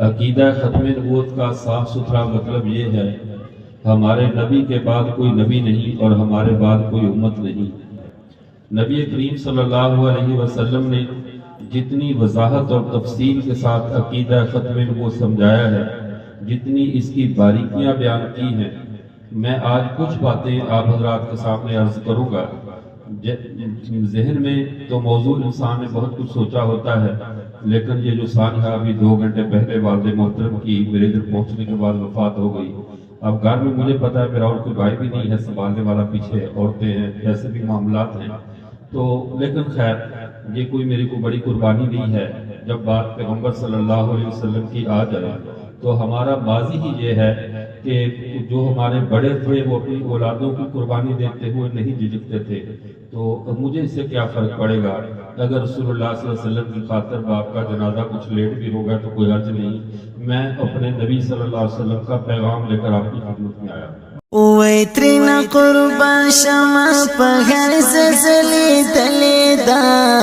عقیدہ ختم نبوت کا صاف ستھرا مطلب یہ ہے ہمارے نبی کے بعد کوئی نبی نہیں اور ہمارے بعد کوئی امت نہیں۔ نبی کریم صلی اللہ علیہ وسلم نے جتنی وضاحت اور تفصیل کے ساتھ عقیدہ ختم نبوت سمجھایا ہے، جتنی اس کی باریکیاں بیان کی ہیں، میں آج کچھ باتیں آپ حضرات کے سامنے عرض کروں گا۔ ذہن میں تو موضوع انسان نے بہت کچھ سوچا ہوتا ہے، لیکن یہ جو سانحہ ابھی 2 گھنٹے پہلے والد محترم کی میرے ادھر پہنچنے کے بعد وفات ہو گئی۔ اب گھر میں مجھے پتا ہے میرا اور کوئی بھائی بھی نہیں ہے سنبھالنے والا، پیچھے عورتیں ہیں، ایسے بھی معاملات ہیں، تو لیکن خیر یہ کوئی میری کوئی بڑی قربانی نہیں ہے۔ جب بات پیغمبر صلی اللہ علیہ وسلم کی آ جائے تو ہمارا ماضی ہی یہ ہے کہ جو ہمارے بڑے تھے وہ اپنی اولادوں کی قربانی دیتے ہوئے نہیں جھجکتے تھے، تو مجھے اس سے کیا فرق پڑے گا اگر رسول اللہ صلی اللہ علیہ وسلم کی خاطر باپ کا جنازہ کچھ لیٹ بھی ہوگا تو کوئی حرج نہیں۔ میں اپنے نبی صلی اللہ علیہ وسلم کا پیغام لے کر آپ کی خدمت میں آیا۔ ویترین قربان شما پا گھر زلزلی دلی دا